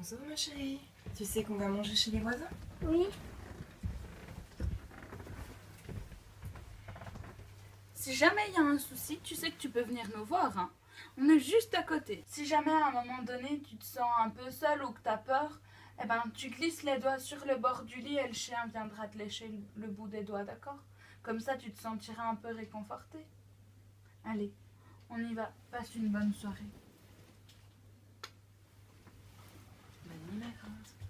Bonjour ma chérie. Tu sais qu'on va manger chez les voisins? Oui. Si jamais il y a un souci, tu sais que tu peux venir nous voir. Hein. On est juste à côté. Si jamais à un moment donné tu te sens un peu seul ou que tu as peur, eh ben, tu glisses les doigts sur le bord du lit et le chien viendra te lécher le bout des doigts, d'accord? Comme ça tu te sentiras un peu réconforté. Allez, on y va. Passe une bonne soirée. Bonne nuit ma grande.